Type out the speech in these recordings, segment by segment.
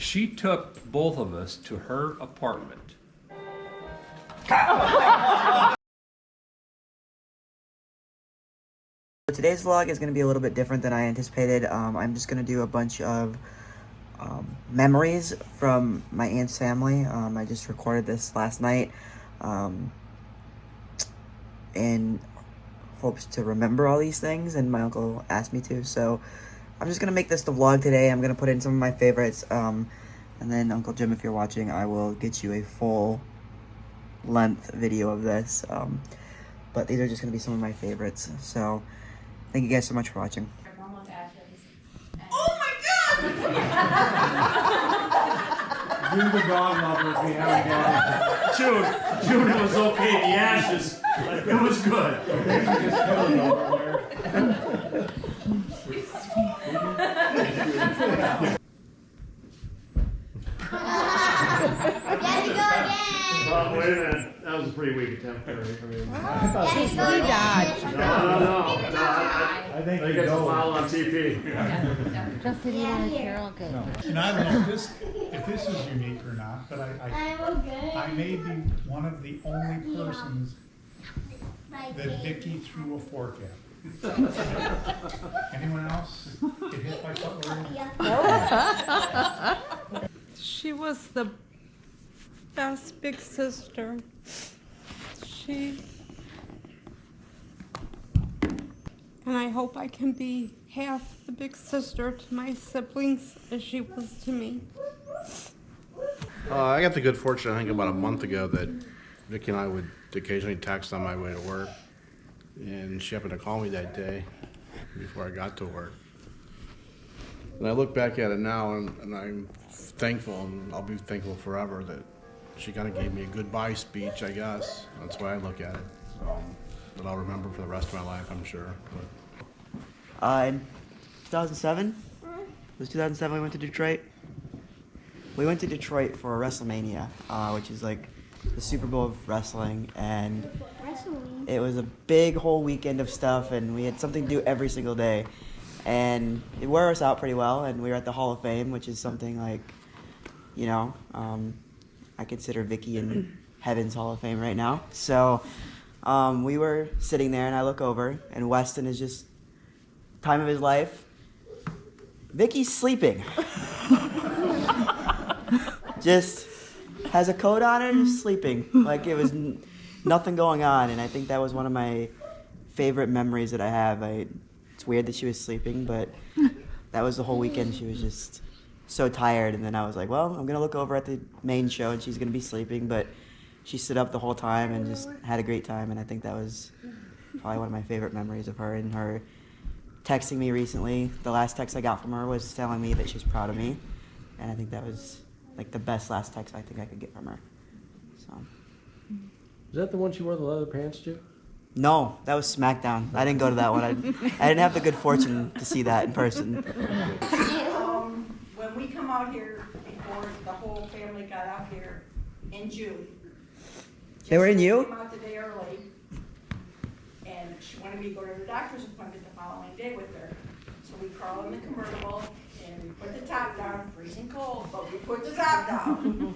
She took both of us to her apartment. Today's vlog is going to be a little bit different than I anticipated. I'm just going to do a bunch of memories from my aunt's family. I just recorded this last night in hopes to remember all these things, and my uncle asked me to. So I'm just going to make this the vlog today. I'm going to put in some of my favorites. And then Uncle Jim, if you're watching, I will get you a full length video of this. But these are just going to be some of my favorites. So thank you guys so much for watching. Oh my God! You're the dog lovers we haven't got. June, it was okay. The ashes, it was good. Daddy, go again! Wait a minute. That was a pretty weak attempt there. Daddy, go again! No. I think They get the file on TP. Justin, you want to share? I'll go. And I don't know if this is unique or not, but I may be one of the only persons that Vicky threw a fork at. Anyone else get hit by something? She was the best big sister. And I hope I can be half the big sister to my siblings as she was to me. I got the good fortune, I think about a month ago, that Vicki and I would occasionally text on my way to work. And she happened to call me that day before I got to work. And I look back at it now, and I'm thankful, and I'll be thankful forever that she kind of gave me a goodbye speech, I guess. That's why I look at it. That I'll remember for the rest of my life, I'm sure. In 2007, it was 2007 we went to Detroit. We went to Detroit for WrestleMania, which is like the Super Bowl of wrestling, and it was a big whole weekend of stuff, and we had something to do every single day, and it wore us out pretty well. And we were at the Hall of Fame, which is something like, you know, I consider Vicky in Heaven's Hall of Fame right now. So we were sitting there, and I look over, and Weston is just time of his life. Vicky's sleeping. Just has a coat on and just sleeping, like it was nothing going on. And I think that was one of my favorite memories that I have. It's weird that she was sleeping, but that was the whole weekend. She was just so tired, and then I was like, well, I'm gonna look over at the main show and she's gonna be sleeping, but she stood up the whole time and just had a great time. And I think that was probably one of my favorite memories of her. And her texting me recently, the last text I got from her was telling me that she's proud of me, and I think that was like the best last text I think I could get from her. So. Is that the one she wore the leather pants to? No, that was SmackDown. I didn't go to that one. I didn't have the good fortune to see that in person. When we come out here, before the whole family got out here in June. They were in Jessica you? came out the day early, and she wanted me to go to the doctor's appointment the following day with her. So we crawl in the convertible, and we put the top down, freezing cold, but we put the top down.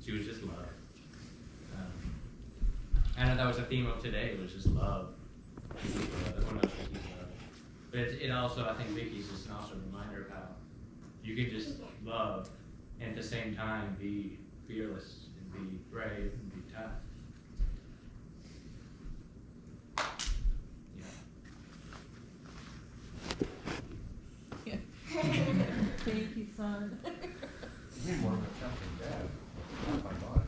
She was just love. And that was the theme of today. It was just love. Everyone else was love. But it also, I think Vicky's just also a reminder of how you can just love and at the same time be fearless and be brave and be tough. Thank you, son. You need more of a temper dad. Oh my God.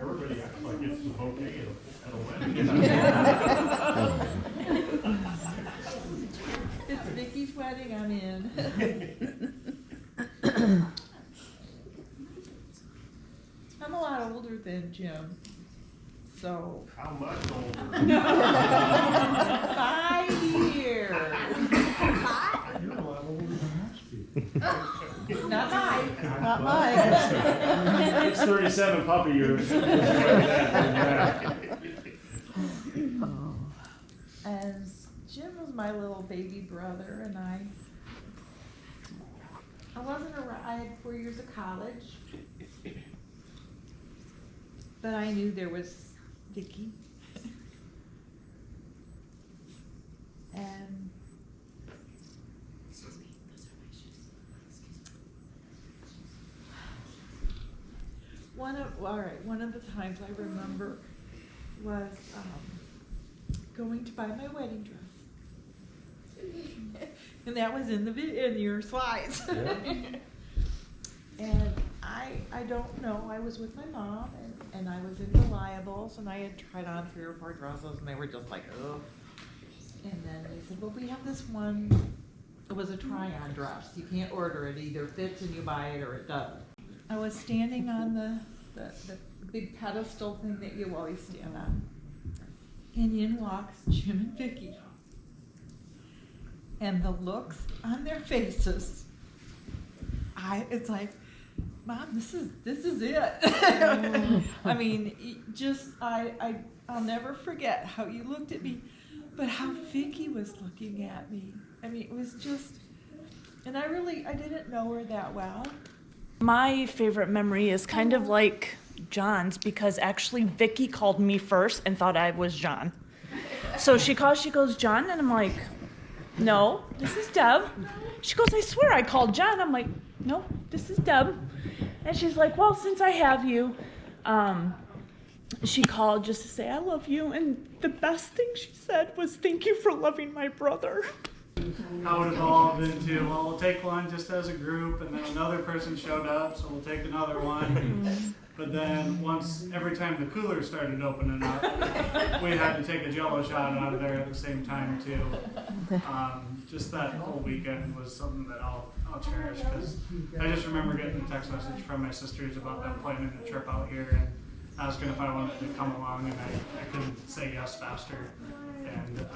Everybody acts like it's okay at a wedding. It's Vicky's wedding, I'm in. I'm a lot older than Jim, so. How much older? 5 years. You're a lot older than most people. Not mine, not mine. It's 37 puppy years. As Jim was my little baby brother, and I wasn't around. I had 4 years of college. But I knew there was Vicky. And one of the times I remember was going to buy my wedding dress. And that was in your slides. Yeah. And I don't know, I was with my mom and I was in Reliables and I had tried on 3 or 4 dresses and they were just like, oh. And then they said, well, we have this one, it was a try-on dress. You can't order it, either fits and you buy it or it doesn't. I was standing on the big pedestal thing that you always stand on. And in walks Jim and Vicky. And the looks on their faces, it's like, Mom, this is it. I mean, I'll never forget how you looked at me, but how Vicky was looking at me. I mean, it was just, and I didn't know her that well. My favorite memory is kind of like John's, because actually Vicky called me first and thought I was John. So she goes, John, and I'm like, no, this is Deb. She goes, I swear I called John. I'm like, no, this is Deb. And she's like, well, since I have you, she called just to say I love you. And the best thing she said was, thank you for loving my brother. How it evolved into, well, we'll take one just as a group, and then another person showed up, so we'll take another one. But then every time the cooler started opening up, we had to take a Jello shot out of there at the same time too. Just that whole weekend was something that I'll cherish, because I just remember getting a text message from my sisters about them planning a trip out here and asking if I wanted to come along, and I couldn't say yes faster. And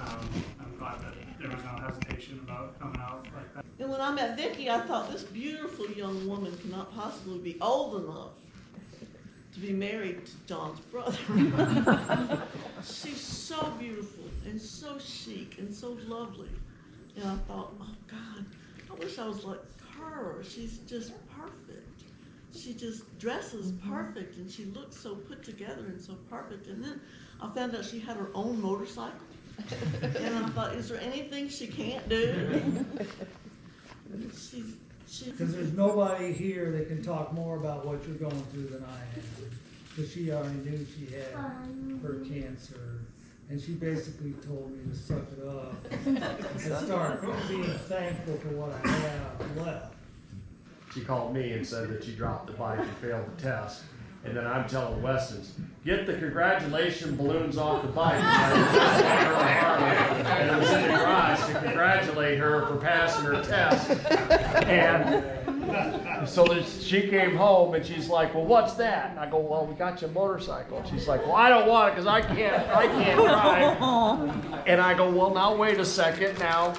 I'm glad that there was no hesitation about coming out like that. And when I met Vicky, I thought this beautiful young woman cannot possibly be old enough to be married to John's brother. She's so beautiful and so chic and so lovely. And I thought, oh God, I wish I was like her. She's just perfect. She just dresses perfect and she looks so put together and so perfect. And then I found out she had her own motorcycle. And I thought, is there anything she can't do? Because there's nobody here that can talk more about what you're going through than I am. Because she already knew she had her cancer. And she basically told me to suck it up and start being thankful for what I have left. She called me and said that she dropped the bike and failed the test. And then I'm telling Weston, get the congratulation balloons off the bike. And I was in the garage to congratulate her for passing her test. And so she came home and she's like, well, what's that? And I go, well, we got you a motorcycle. And she's like, well, I don't want it because I can't drive. And I go, well, now wait a second. Now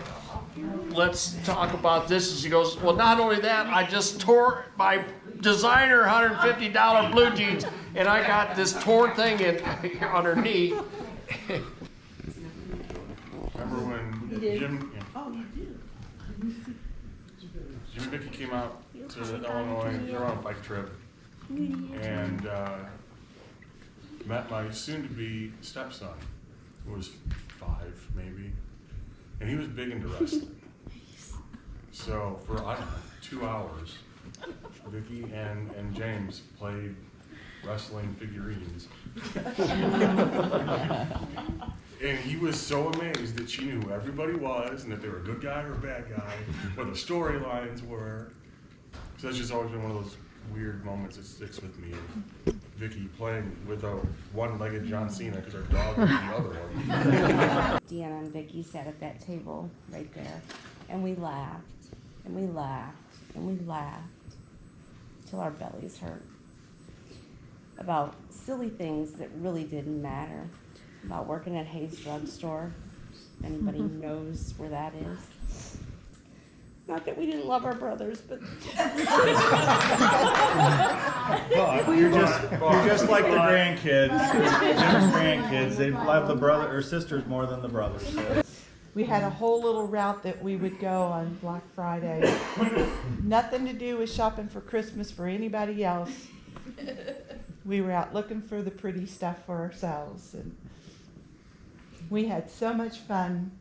let's talk about this. And she goes, well, not only that, I just tore my designer $150 blue jeans, and I got this torn thing on her knee. Remember when Jim and Vicky came out to Illinois? They were on a bike trip, and met my soon-to-be stepson, who was 5 maybe, and he was big into wrestling. So for, I don't know, 2 hours, Vicky and James played wrestling figurines. And he was so amazed that she knew who everybody was and if they were a good guy or a bad guy, what the storylines were. So that's just always been one of those weird moments that sticks with me of Vicky playing with a one-legged John Cena because her dog was the other one. Deanna and Vicky sat at that table right there, and we laughed, and we laughed, and we laughed till our bellies hurt about silly things that really didn't matter, about working at Hayes Drugstore. Anybody knows where that is? Not that we didn't love our brothers, but you're just like the grandkids, Jim's grandkids. They love the brother or sisters more than the brothers. So. we had a whole little route that we would go on Black Friday. Nothing to do with shopping for Christmas for anybody else. We were out looking for the pretty stuff for ourselves, and we had so much fun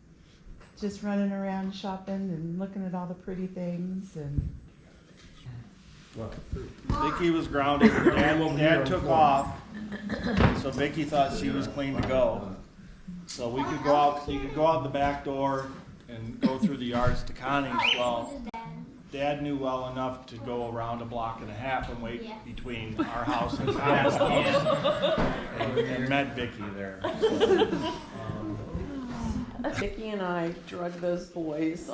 just running around shopping and looking at all the pretty things. And Vicky was grounded. Dad took off, so Vicky thought she was clean to go. So we could go out. You could go out the back door and go through the yards to Connie's. Well, Dad knew well enough to go around a block and a half and wait between our house and Connie's house, and met Vicky there. Vicky and I drug those boys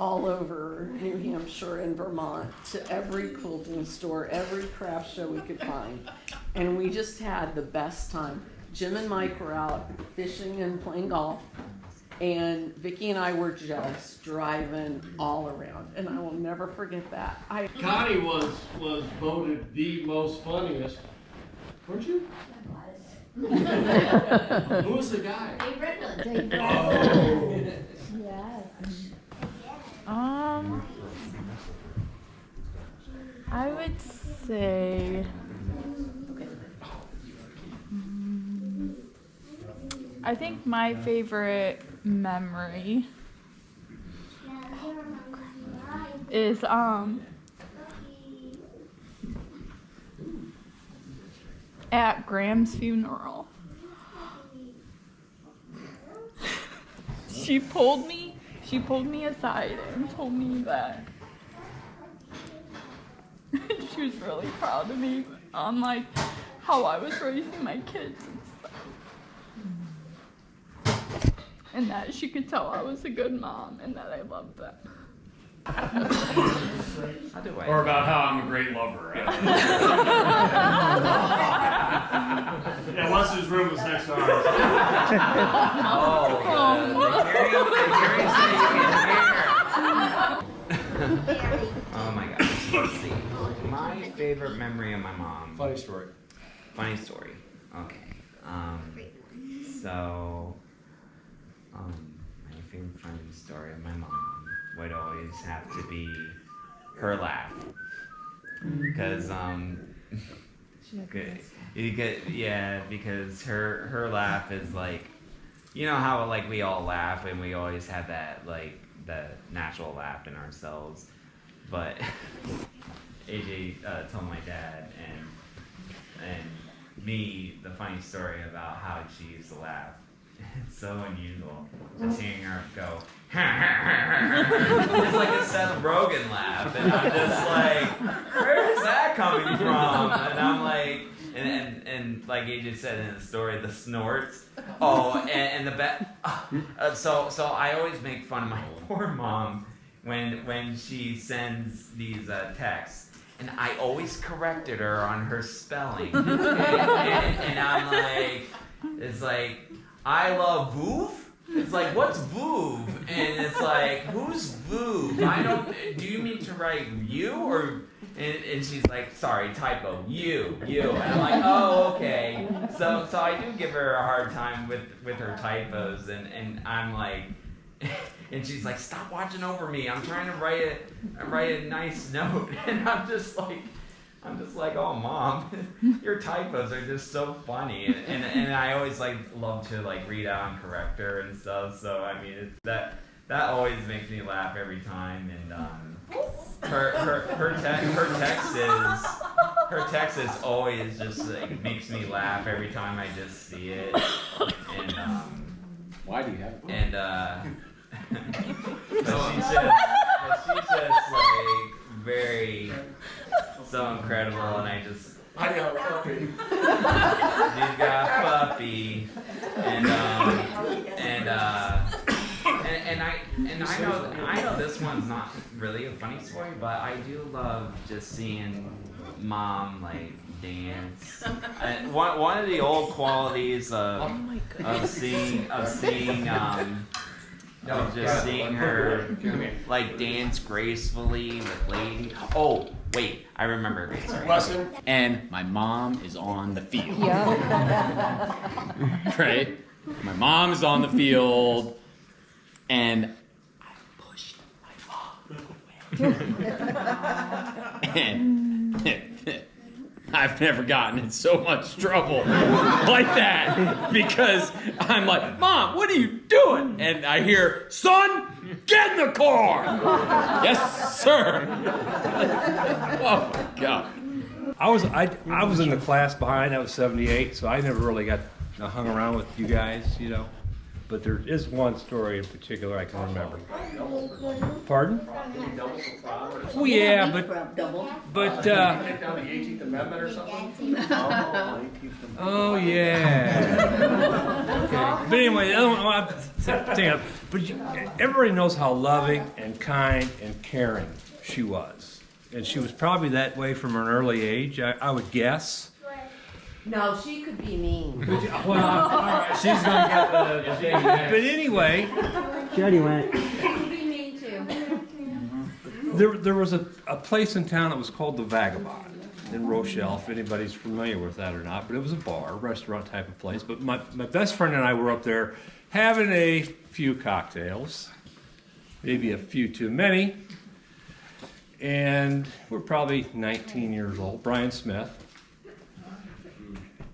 all over New Hampshire and Vermont to every quilting store, every craft show we could find. And we just had the best time. Jim and Mike were out fishing and playing golf. And Vicky and I were just driving all around. And I will never forget that. Connie was voted the most funniest. Weren't you? Who was the guy? Dave Redmond. Dave Redmond. Yes. I would say I think my favorite memory is at Graham's funeral. She pulled me aside and told me that she was really proud of me on like how I was raising my kids and stuff. And that she could tell I was a good mom and that I loved them. Or about how I'm a great lover. Yeah, Wesley's room was next to ours. Oh my gosh. Let's see. My favorite memory of my mom. Funny story. Funny story. Okay. My favorite funny story of my mom would always have to be her laugh. Because because her laugh is like, you know how like we all laugh and we always have that like the natural laugh in ourselves, but AJ told my dad and me the funny story about how she used to laugh. It's so unusual just hearing her go. It's like a Seth Rogen laugh, and I'm just like, where is that coming from? And I'm like, and like AJ said in the story, the snorts. Oh, and the so I always make fun of my poor mom when she sends these texts. And I always corrected her on her spelling. And I'm like, it's like, I love Voov? It's like, what's Voov? And it's like, who's Voov? I don't, do you mean to write you? Or, and she's like, sorry, typo, you. And I'm like, oh, okay. So I do give her a hard time with her typos. And I'm like, and she's like, stop watching over me. I'm trying to write a nice note. And I'm just like, oh mom, your typos are just so funny. And I always like love to like read out and correct her and stuff. So I mean that always makes me laugh every time. And her text is always just like makes me laugh every time I just see it. And why do you have it? And she's just like very so incredible, and I got a puppy. She's got a puppy, and I know this one's not really a funny story, but I do love just seeing mom like dance. One of the old qualities of seeing her like dance gracefully with lady. Oh, wait, I remember a great story. Lesson. And my mom is on the field. Yeah. Right? My mom is on the field and I pushed my mom away. And I've never gotten in so much trouble like that because I'm like, Mom, what are you doing? And I hear, son, get in the car. Yes, sir. Oh my God. I was in the class behind. I was 78, so I never really got hung around with you guys, you know. But there is one story in particular I can remember. Pardon? Oh yeah, but Take down the 18th Amendment or something? oh yeah. Okay. But anyway, I don't want to take up. But everybody knows how loving and kind and caring she was, and she was probably that way from an early age, I would guess. No, she could be mean. Well, all right, she's gonna get the thing. But anyway, She already went. She could be mean too. there was a place in town that was called the Vagabond in Rochelle, if anybody's familiar with that or not. But it was a bar, restaurant type of place. But my best friend and I were up there having a few cocktails, maybe a few too many. And we're probably 19 years old, Brian Smith.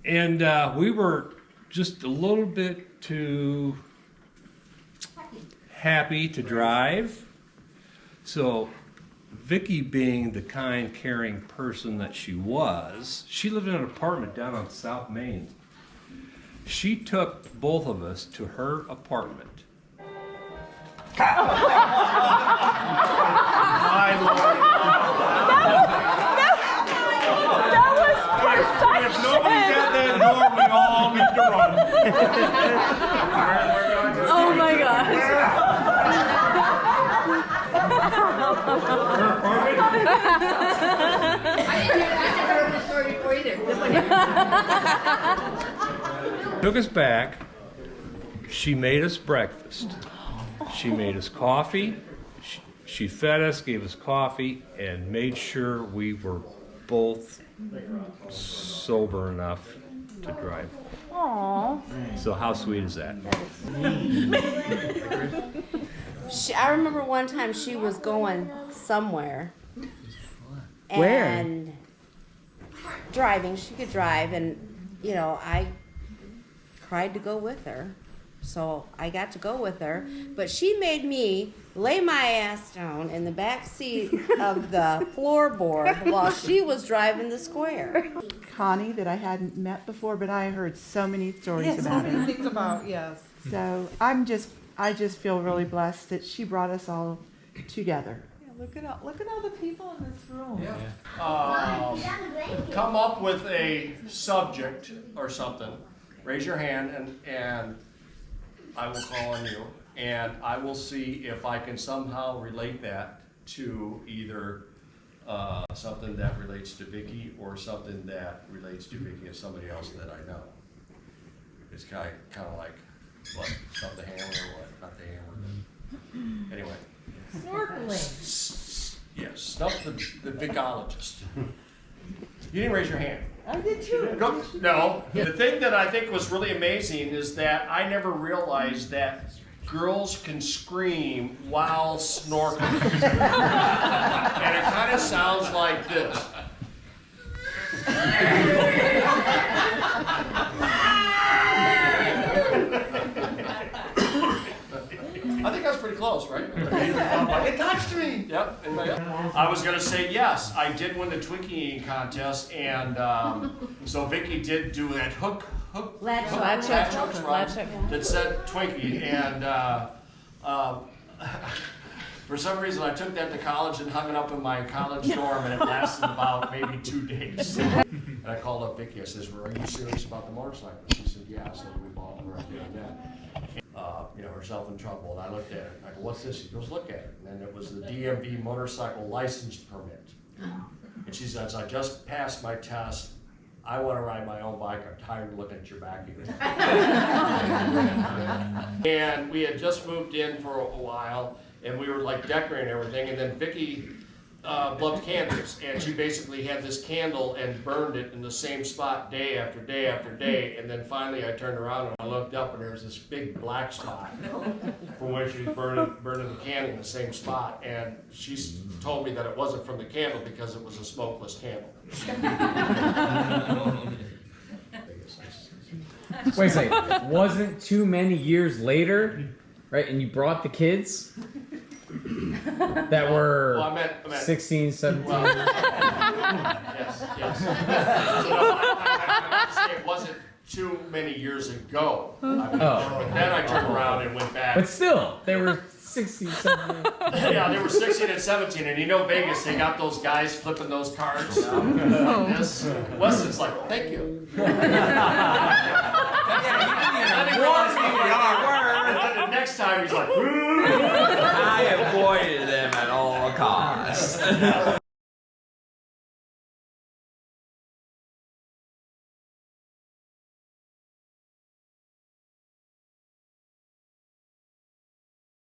And we were just a little bit too happy to drive. So Vicky, being the kind, caring person that she was, she lived in an apartment down on South Main. She took both of us to her apartment. If nobody's at that door, we all need to run. Oh my gosh. Took us back. She made us breakfast. She made us coffee. She fed us, gave us coffee, and made sure we were both sober enough to drive. Aww. So how sweet is that? I remember one time she was going somewhere. Where? And driving, she could drive, and you know, I tried to go with her. So I got to go with her, but she made me lay my ass down in the back seat of the floorboard while she was driving the square. Connie, that I hadn't met before, but I heard so many stories about so many her. things about, yes. So I just feel really blessed that she brought us all together. Yeah, look at all the people in this room. Come up with a subject or something. Raise your hand and I will call on you, and I will see if I can somehow relate that to either something that relates to Vicky or something that relates to Vicky and somebody else that I know. It's kind of like, what, stuff the hammer or what? Not the hammer. Anyway. Snorkeling. Yes, stuff the Vickologist. You didn't raise your hand. I did too. No. The thing that I think was really amazing is that I never realized that girls can scream while snorkeling. And it kind of sounds like this. I think that's pretty close, right? It touched me. Yep. I was gonna say yes. I did win the Twinkie eating contest, and so Vicky did do that hook Latch run that said Twinkie, and for some reason I took that to college and hung it up in my college dorm, and it lasted about maybe 2 days. And I called up Vicky. I says, "Well, are you serious about the motorcycle?" She said, "Yeah." So we bought one right there and then. You know, herself in trouble, and I looked at it, and I go, "What's this?" She goes, "Look at it." And then it was the DMV motorcycle license permit. And she says, "I just passed my test. I want to ride my own bike. I'm tired of looking at your back again." And we had just moved in for a while, and we were like decorating everything, and then Vicky blunt candles, and she basically had this candle and burned it in the same spot day after day after day, and then finally I turned around and I looked up and there was this big black spot from where she was burning the candle in the same spot, and she told me that it wasn't from the candle because it was a smokeless candle. Wait a second. Wasn't too many years later, right? And you brought the kids that were Well, I meant 16, 17. Well, yes. So no, I meant to say it wasn't too many years ago. I mean, but then I turned around and went back. But still, they were 16, 17. Yeah, they were 16 and 17, and you know Vegas, they got those guys flipping those cards like this. Weston's like, thank you. And the next time he's like, I avoided them at all costs.